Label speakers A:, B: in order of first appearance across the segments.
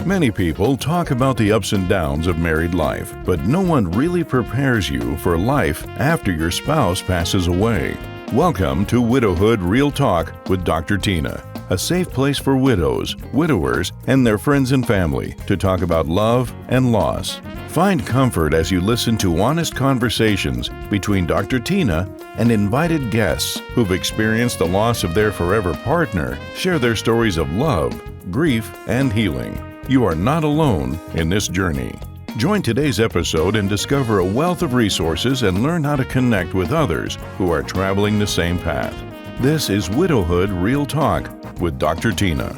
A: Many people talk about the ups and downs of married life, but no one really prepares you for life after your spouse passes away. Welcome to Widowhood Real Talk with Dr. Tina, a safe place for widows, widowers, and their friends and family to talk about love and loss. Find comfort as you listen to honest conversations between Dr. Tina and invited guests who've experienced the loss of their forever partner, share their stories of love, grief, and healing. You are not alone in this journey. Join today's episode and discover a wealth of resources and learn how to connect with others who are traveling the same path. This is Widowhood Real Talk with Dr. Tina.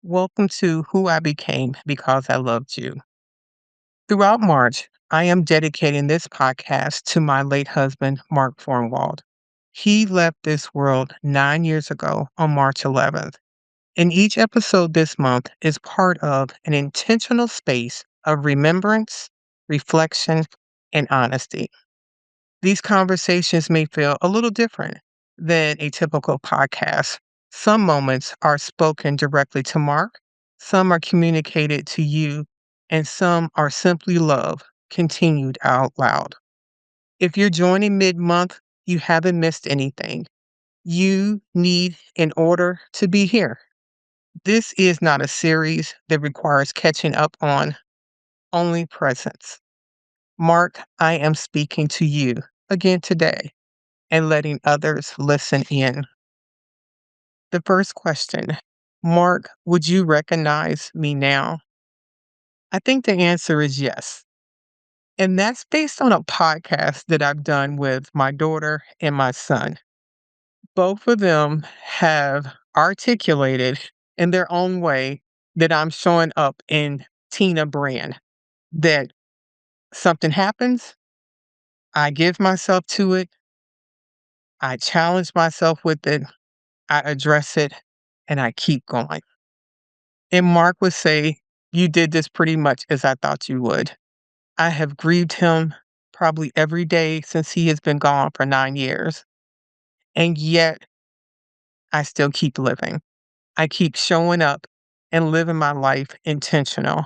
B: Welcome to Who I Became Because I Loved You. Throughout March, I am dedicating this podcast to my late husband, Mark Formwald. He left this world 9 years ago on March 11th. And each episode this month is part of an intentional space of remembrance, reflection, and honesty. These conversations may feel a little different than a typical podcast. Some moments are spoken directly to Mark, some are communicated to you, and some are simply love continued out loud. If you're joining mid-month, you haven't missed anything. You need in order to be here. This is not a series that requires catching up on, only presence. Mark, I am speaking to you again today and letting others listen in. The first question, Mark, would you recognize me now? I think the answer is yes. And that's based on a podcast that I've done with my daughter and my son. Both of them have articulated in their own way that I'm showing up in Tina brand, that something happens, I give myself to it, I challenge myself with it, I address it, and I keep going. And Mark would say, you did this pretty much as I thought you would. I have grieved him probably every day since he has been gone for 9 years. And yet I still keep living. I keep showing up and living my life intentional.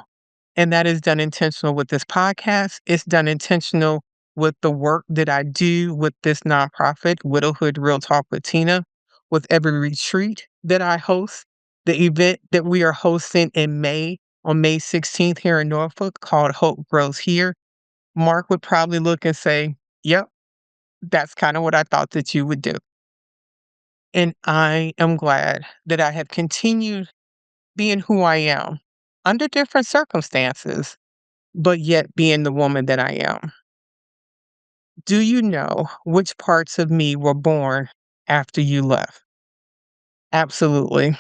B: And that is done intentional with this podcast. It's done intentional with the work that I do with this nonprofit, Widowhood Real Talk with Tina, with every retreat that I host, the event that we are hosting in May, on May 16th here in Norfolk, called Hope Grows Here. Mark would probably look and say, yep, that's kind of what I thought that you would do. And I am glad that I have continued being who I am under different circumstances, but yet being the woman that I am. Do you know which parts of me were born after you left? Absolutely.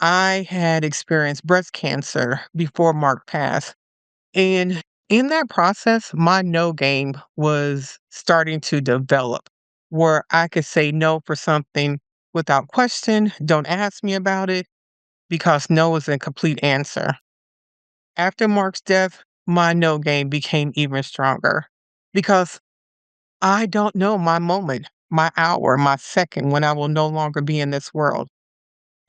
B: I had experienced breast cancer before Mark passed. And in that process, my no game was starting to develop where I could say no for something without question. Don't ask me about it because no is a complete answer. After Mark's death, my no game became even stronger because I don't know my moment, my hour, my second when I will no longer be in this world.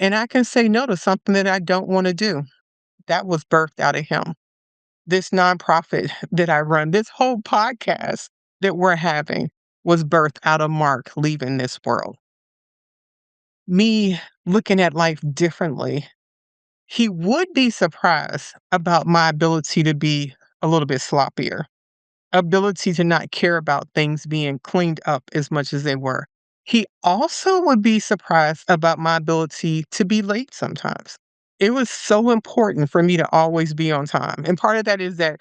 B: And I can say no to something that I don't want to do. That was birthed out of him. This nonprofit that I run, this whole podcast that we're having was birthed out of Mark leaving this world. Me looking at life differently, he would be surprised about my ability to be a little bit sloppier, ability to not care about things being cleaned up as much as they were. He also would be surprised about my ability to be late sometimes. It was so important for me to always be on time. And part of that is that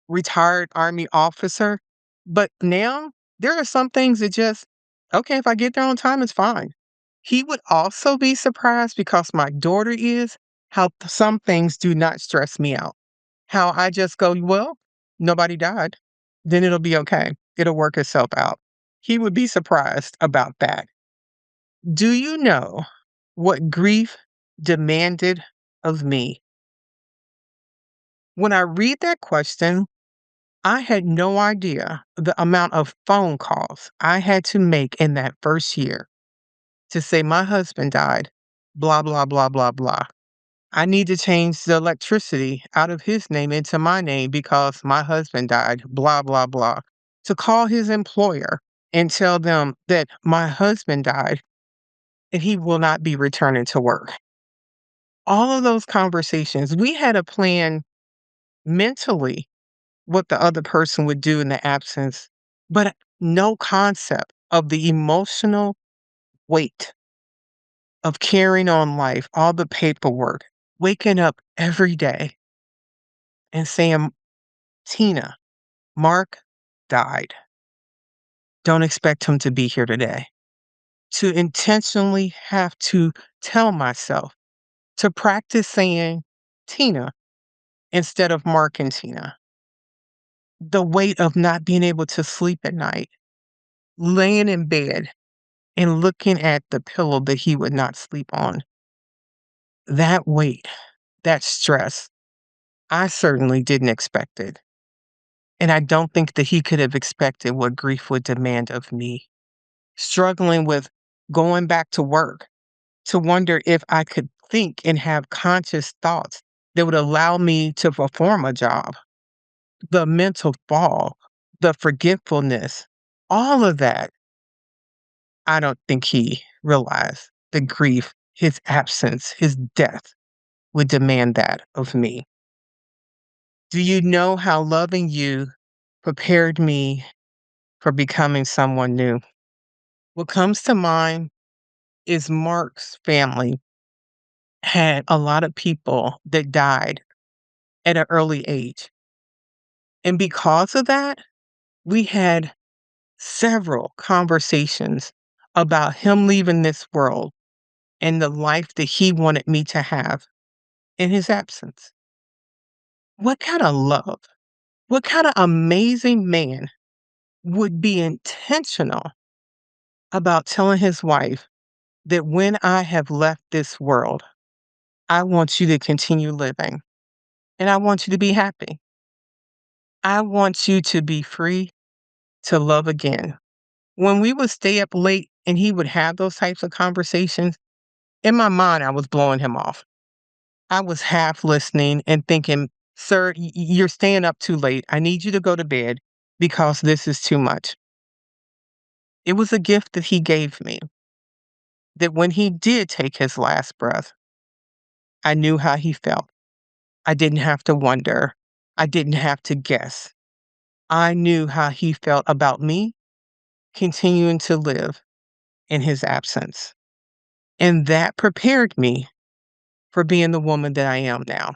B: retired Army officer. But now there are some things that just, okay, if I get there on time, it's fine. He would also be surprised because my daughter is, how some things do not stress me out. How I just go, well, nobody died. Then it'll be okay. It'll work itself out. He would be surprised about that. Do you know what grief demanded of me? When I read that question, I had no idea the amount of phone calls I had to make in that first year to say my husband died blah, blah, blah, blah, blah. I need to change the electricity out of his name into my name because my husband died, blah, blah, blah. To call his employer and tell them that my husband died and he will not be returning to work. All of those conversations, we had a plan mentally what the other person would do in the absence, but no concept of the emotional weight of carrying on life, all the paperwork, waking up every day and saying, Tina, Mark died. Don't expect him to be here today. To intentionally have to tell myself to practice saying Tina instead of Mark and Tina. The weight of not being able to sleep at night, laying in bed and looking at the pillow that he would not sleep on. That weight, that stress, I certainly didn't expect it. And I don't think that he could have expected what grief would demand of me. Struggling with going back to work to wonder if I could think and have conscious thoughts that would allow me to perform a job. The mental fog, the forgetfulness, all of that, I don't think he realized the grief, his absence, his death would demand that of me. Do you know how loving you prepared me for becoming someone new? What comes to mind is Mark's family had a lot of people that died at an early age. And because of that, we had several conversations about him leaving this world and the life that he wanted me to have in his absence. What kind of love, what kind of amazing man would be intentional about telling his wife that when I have left this world, I want you to continue living and I want you to be happy. I want you to be free to love again. When we would stay up late and he would have those types of conversations, in my mind, I was blowing him off. I was half listening and thinking, sir, you're staying up too late. I need you to go to bed because this is too much. It was a gift that he gave me that when he did take his last breath, I knew how he felt. I didn't have to wonder. I didn't have to guess. I knew how he felt about me continuing to live in his absence. And that prepared me for being the woman that I am now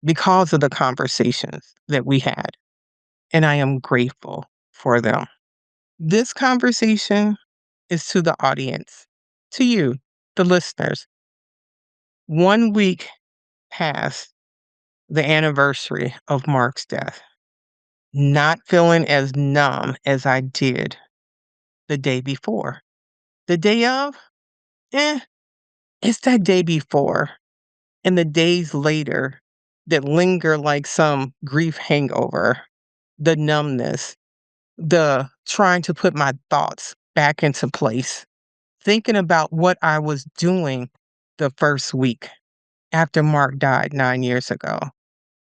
B: because of the conversations that we had. And I am grateful for them. This conversation is to the audience, to you, the listeners. 1 week past the anniversary of Mark's death, not feeling as numb as I did the day before. The day of, eh, it's that day before and the days later that linger like some grief hangover, the numbness, the trying to put my thoughts back into place, thinking about what I was doing the first week after Mark died 9 years ago.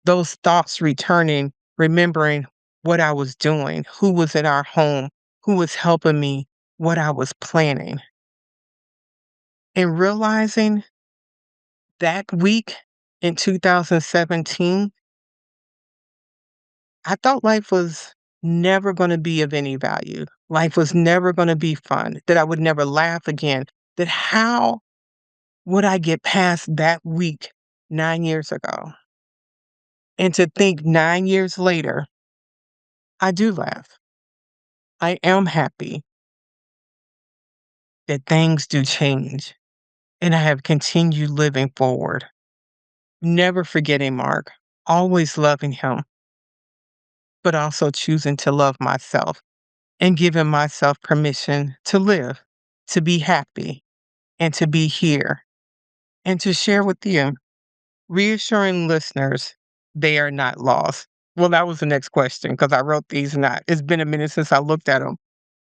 B: Those thoughts returning, remembering what I was doing, who was in our home, who was helping me, what I was planning, and realizing that week in 2017, I thought life was never going to be of any value. Life was never going to be fun, that I would never laugh again, that how would I get past that week 9 years ago? And to think 9 years later, I do laugh. I am happy that things do change and I have continued living forward, never forgetting Mark, always loving him, but also choosing to love myself and giving myself permission to live, to be happy, and to be here, and to share with you, reassuring listeners they are not lost. Well, that was the next question because I wrote these not. It's been a minute since I looked at them.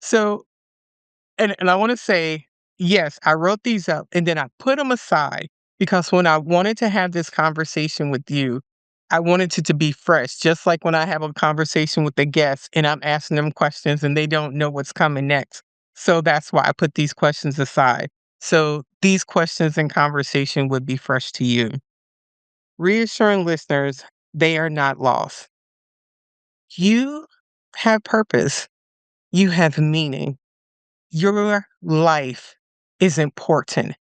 B: So, and I want to say Yes, I wrote these up and then I put them aside because when I wanted to have this conversation with you, I wanted it to be fresh, just like when I have a conversation with the guests and I'm asking them questions and they don't know what's coming next. So that's why I put these questions aside. So these questions and conversation would be fresh to you. Reassuring listeners, they are not lost. You have purpose, you have meaning. Your life is important.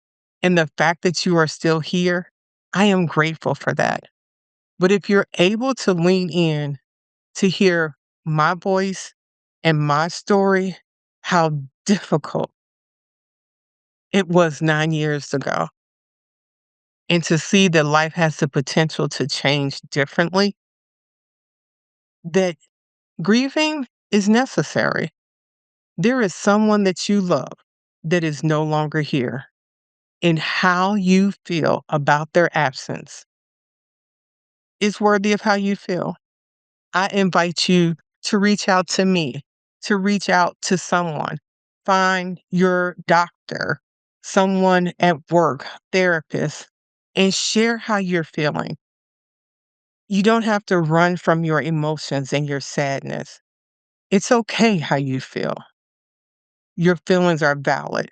B: And the fact that you are still here, I am grateful for that. But if you're able to lean in to hear my voice and my story, how difficult it was 9 years ago, and to see that life has the potential to change differently, that grieving is necessary. There is someone that you love that is no longer here, and how you feel about their absence is worthy of how you feel. I invite you to reach out to me, to reach out to someone. Find your doctor, someone at work, therapist, and share how you're feeling. You don't have to run from your emotions and your sadness. It's okay how you feel. Your feelings are valid.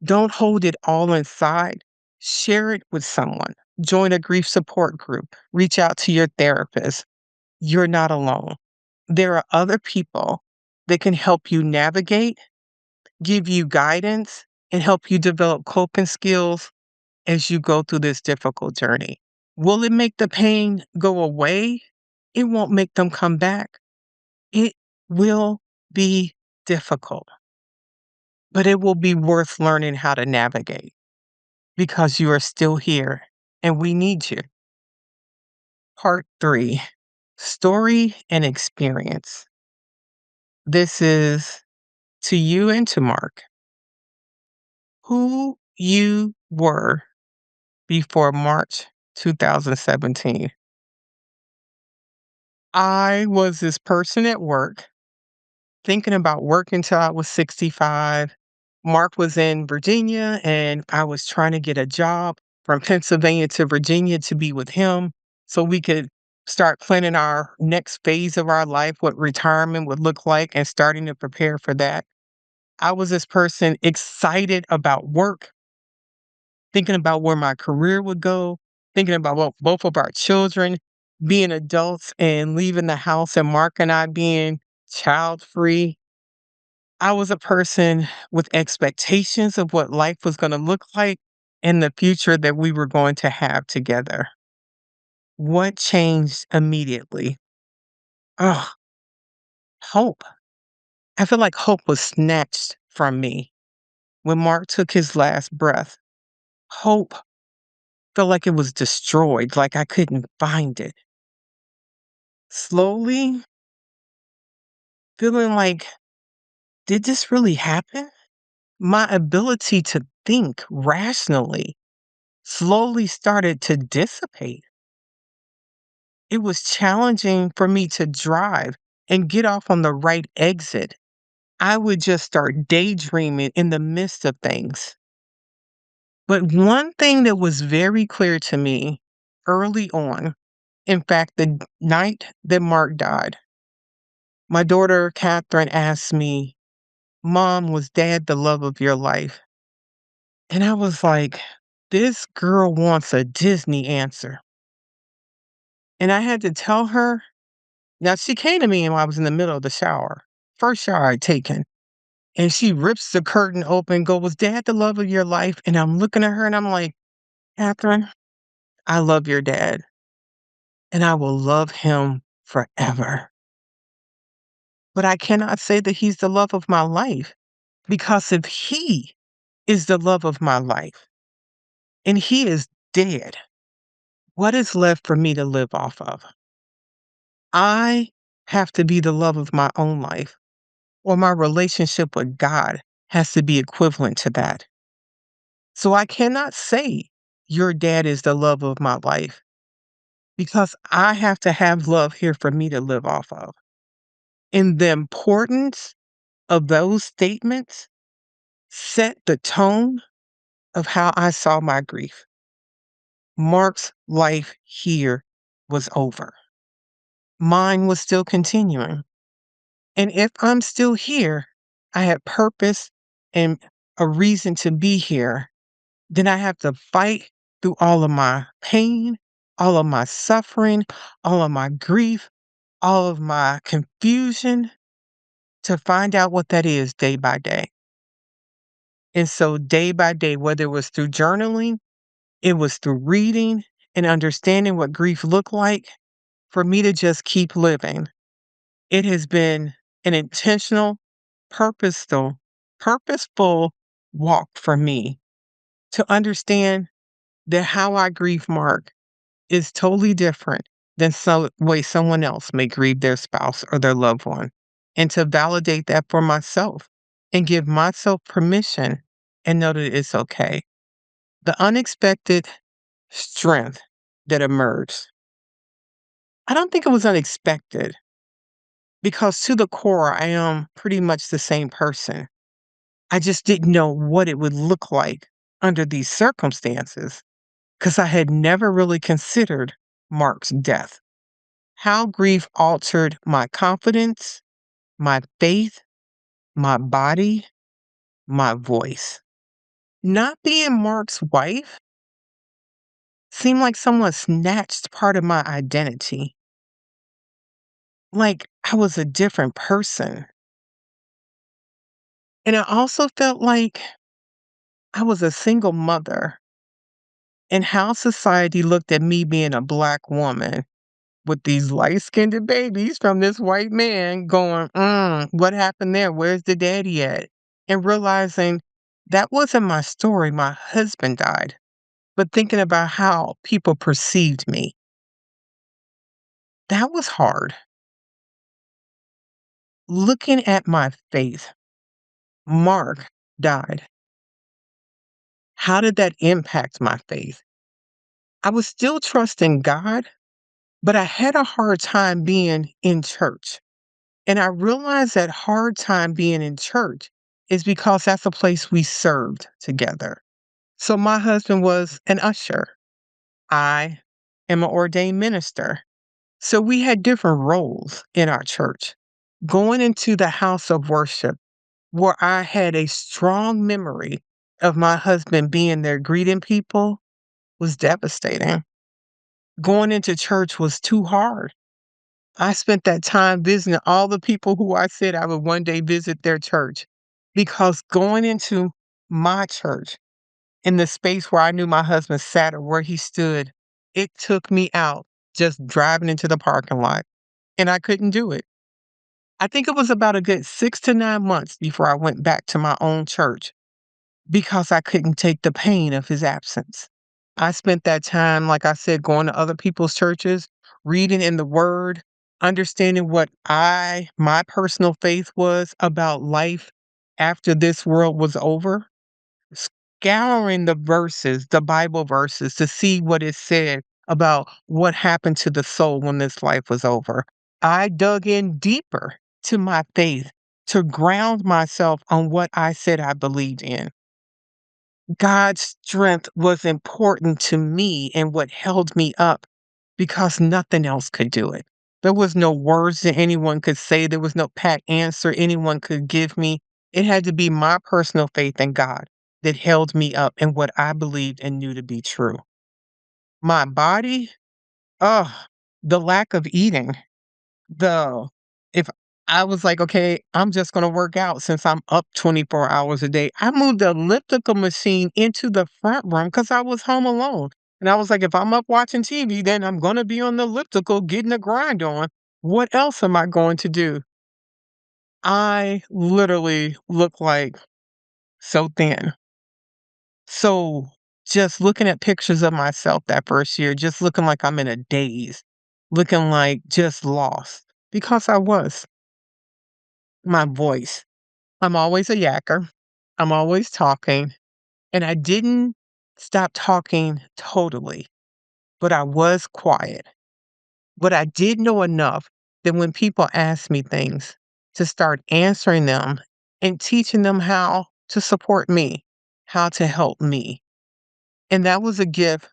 B: Don't hold it all inside. Share it with someone. Join a grief support group. Reach out to your therapist. You're not alone. There are other people that can help you navigate, give you guidance, and help you develop coping skills as you go through this difficult journey. Will it make the pain go away? It won't make them come back. It will be difficult, but it will be worth learning how to navigate because you are still here and we need you. Part 3, story and experience. This is to you and to Mark, who you were before March 2017. I was this person at work thinking about working till I was 65. Mark was in Virginia and I was trying to get a job from Pennsylvania to Virginia to be with him so we could start planning our next phase of our life, what retirement would look like, and starting to prepare for that. I was this person excited about work, thinking about where my career would go, thinking about both of our children being adults and leaving the house, and Mark and I being child free. I was a person with expectations of what life was going to look like and the future that we were going to have together. What changed immediately? Oh, hope. I feel like hope was snatched from me when Mark took his last breath. Hope felt like it was destroyed, like I couldn't find it. Slowly, feeling like, did this really happen? My ability to think rationally slowly started to dissipate. It was challenging for me to drive and get off on the right exit. I would just start daydreaming in the midst of things. But one thing that was very clear to me early on, in fact, the night that Mark died, my daughter Catherine asked me, "Mom, was Dad the love of your life?" And I was like, this girl wants a Disney answer. And I had to tell her. Now, she came to me while I was in the middle of the shower, first shower I'd taken. And she rips the curtain open, go, "Was Dad the love of your life?" And I'm looking at her and I'm like, "Catherine, I love your dad and I will love him forever. But I cannot say that he's the love of my life because if he is the love of my life and he is dead, what is left for me to live off of? I have to be the love of my own life, or my relationship with God has to be equivalent to that. So I cannot say your dad is the love of my life because I have to have love here for me to live off of. And the importance of those statements set the tone of how I saw my grief. Mark's life here was over. Mine was still continuing. And if I'm still here, I had purpose and a reason to be here. Then I have to fight through all of my pain, all of my suffering, all of my grief, all of my confusion to find out what that is day by day. And so, day by day, whether it was through journaling, it was through reading and understanding what grief looked like, for me to just keep living. It has been an intentional, purposeful, purposeful walk for me to understand that how I grieve Mark is totally different than some way someone else may grieve their spouse or their loved one. And to validate that for myself and give myself permission and know that it's okay. The unexpected strength that emerged. I don't think it was unexpected because to the core, I am pretty much the same person. I just didn't know what it would look like under these circumstances because I had never really considered Mark's death. How grief altered my confidence, my faith, my body, my voice. Not being Mark's wife seemed like someone snatched part of my identity. Like I was a different person. And I also felt like I was a single mother and how society looked at me being a Black woman with these light-skinned babies from this white man going, what happened there? Where's the daddy at? And realizing that wasn't my story. My husband died. But thinking about how people perceived me, that was hard. Looking at my faith, Mark died. How did that impact my faith? I was still trusting God, but I had a hard time being in church. And I realized that hard time being in church is because that's a place we served together. So my husband was an usher. I am an ordained minister. So we had different roles in our church. Going into the house of worship, where I had a strong memory of my husband being there greeting people, was devastating. Going into church was too hard. I spent that time visiting all the people who I said I would one day visit their church because going into my church in the space where I knew my husband sat or where he stood, it took me out just driving into the parking lot and I couldn't do it. I think it was about a good 6 to 9 months before I went back to my own church because I couldn't take the pain of his absence. I spent that time, like I said, going to other people's churches, reading in the word, understanding what my personal faith was about life after this world was over, scouring the verses, the Bible verses, to see what it said about what happened to the soul when this life was over. I dug in deeper to my faith to ground myself on what I said I believed in. God's strength was important to me and what held me up because nothing else could do it. There was no words that anyone could say. There was no pat answer anyone could give me. It had to be my personal faith in God that held me up and what I believed and knew to be true. My body, oh, the lack of eating. The if I was like, "Okay, I'm just gonna work out since I'm up 24 hours a day." I moved the elliptical machine into the front room because I was home alone, and I was like, "If I'm up watching TV, then I'm gonna be on the elliptical getting a grind on. What else am I going to do?" I literally look like so thin. So, just looking at pictures of myself that first year, just looking like I'm in a daze, looking like just lost, because I was. My voice. I'm always a yacker. I'm always talking, and I didn't stop talking totally, but I was quiet. But I did know enough that when people asked me things, to start answering them and teaching them how to support me, how to help me. And that was a gift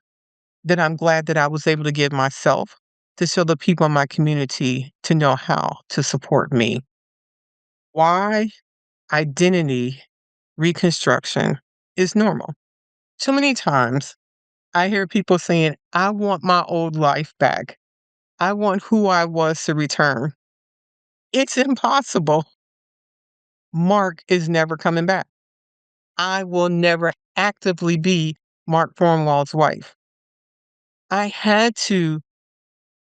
B: that I'm glad that I was able to give myself to show the people in my community to know how to support me. Why identity reconstruction is normal. So many times I hear people saying, I want my old life back. I want who I was to return. It's impossible. Mark is never coming back. I will never actively be Mark Formwald's wife. I had to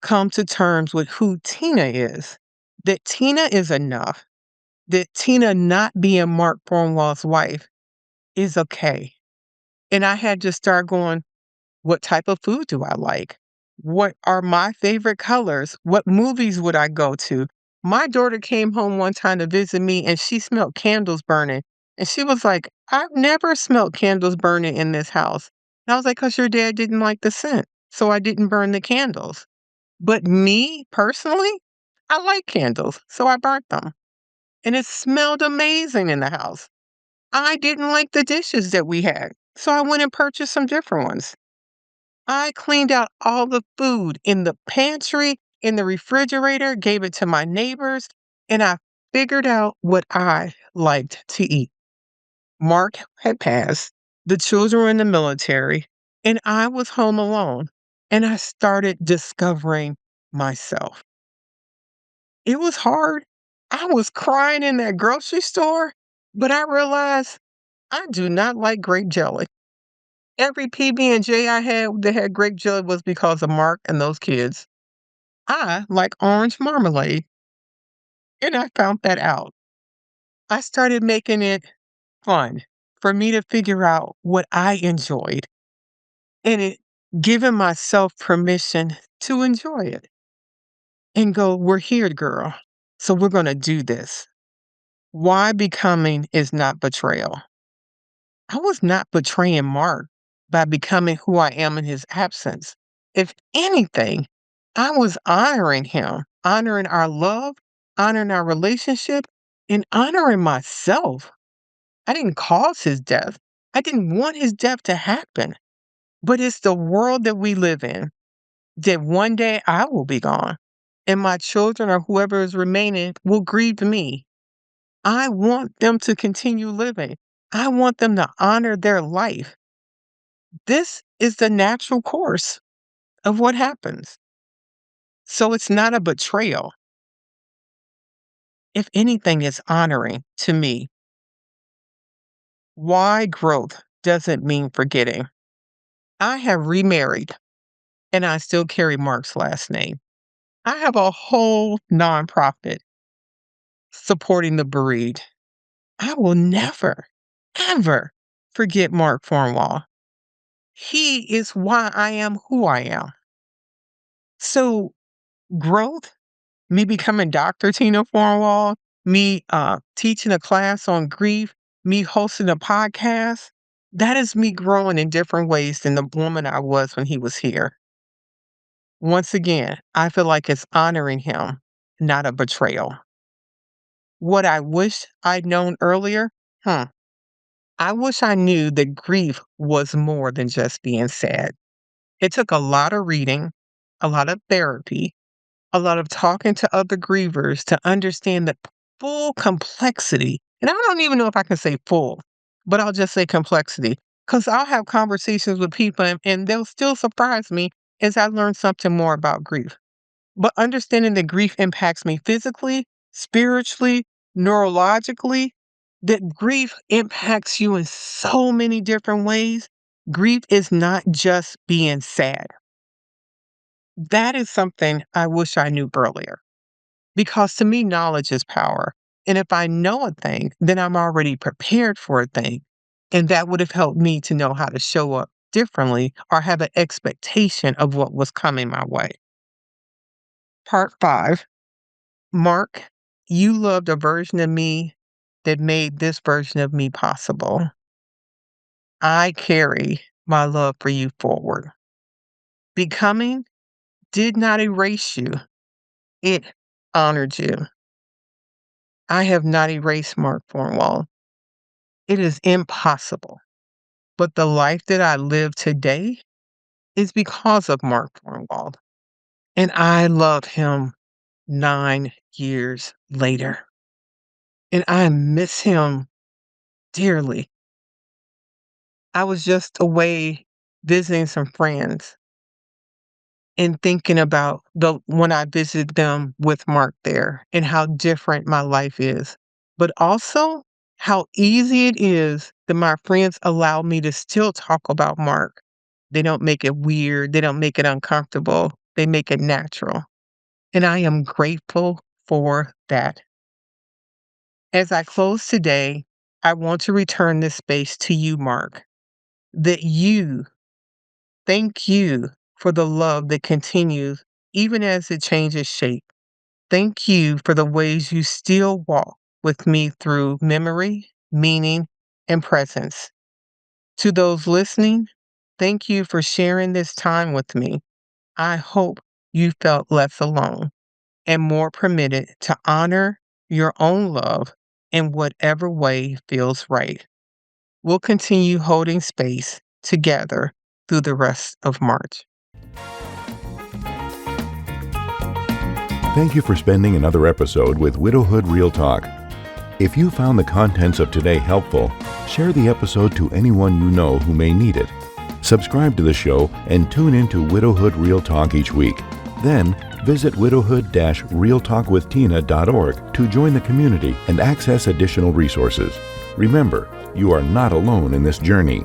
B: come to terms with who Tina is, that Tina is enough, that Tina not being Mark Formwald's wife is okay. And I had to start going, what type of food do I like? What are my favorite colors? What movies would I go to? My daughter came home one time to visit me and she smelled candles burning. And she was like, I've never smelled candles burning in this house. And I was like, because your dad didn't like the scent. So I didn't burn the candles. But me personally, I like candles. So I burnt them. And it smelled amazing in the house. I didn't like the dishes that we had. So I went and purchased some different ones. I cleaned out all the food in the pantry, in the refrigerator, gave it to my neighbors, and I figured out what I liked to eat. Mark had passed, the children were in the military, and I was home alone. And I started discovering myself. It was hard. I was crying in that grocery store, but I realized I do not like grape jelly. Every PB&J I had that had grape jelly was because of Mark and those kids. I like orange marmalade, and I found that out. I started making it fun for me to figure out what I enjoyed and it giving myself permission to enjoy it and go, we're here, girl. So we're going to do this. Why becoming is not betrayal. I was not betraying Mark by becoming who I am in his absence. If anything, I was honoring him, honoring our love, honoring our relationship, and honoring myself. I didn't cause his death. I didn't want his death to happen. But it's the world that we live in that one day I will be gone and my children or whoever is remaining will grieve me. I want them to continue living. I want them to honor their life. This is the natural course of what happens. So it's not a betrayal. If anything, it's honoring to me. Why growth doesn't mean forgetting. I have remarried and I still carry Mark's last name. I have a whole nonprofit supporting the bereaved. I will never, ever forget Mark Formwall. He is why I am who I am. So growth, me becoming Dr. Tina Formwall, me teaching a class on grief, me hosting a podcast, that is me growing in different ways than the woman I was when he was here. Once again, I feel like it's honoring him, not a betrayal. What I wish I'd known earlier, I wish I knew that grief was more than just being sad. It took a lot of reading, a lot of therapy, a lot of talking to other grievers to understand the full complexity. And I don't even know if I can say full, but I'll just say complexity. Because I'll have conversations with people and they'll still surprise me as I learn something more about grief. But understanding that grief impacts me physically, spiritually, neurologically, that grief impacts you in so many different ways. Grief is not just being sad. That is something I wish I knew earlier because to me, knowledge is power. And if I know a thing, then I'm already prepared for a thing. And that would have helped me to know how to show up differently or have an expectation of what was coming my way. Part 5. Mark, you loved a version of me that made this version of me possible. I carry my love for you forward. Becoming did not erase you, it honored you. I have not erased Mark Cornwall. It is impossible. But the life that I live today is because of Mark Fornwald. And I love him 9 years later. And I miss him dearly. I was just away visiting some friends and thinking about the when I visited them with Mark there and how different my life is, but also how easy it is that my friends allow me to still talk about Mark. They don't make it weird, they don't make it uncomfortable, they make it natural, and I am grateful for that. As I close today, I want to return this space to you, Mark, that you thank you for the love that continues even as it changes shape. Thank you for the ways you still walk with me through memory, meaning, and presence. To those listening, thank you for sharing this time with me. I hope you felt less alone and more permitted to honor your own love in whatever way feels right. We'll continue holding space together through the rest of March.
A: Thank you for spending another episode with Widowhood Real Talk. If you found the contents of today helpful, share the episode to anyone you know who may need it. Subscribe to the show and tune into Widowhood Real Talk each week. Then, visit widowhood-realtalkwithtina.org to join the community and access additional resources. Remember, you are not alone in this journey.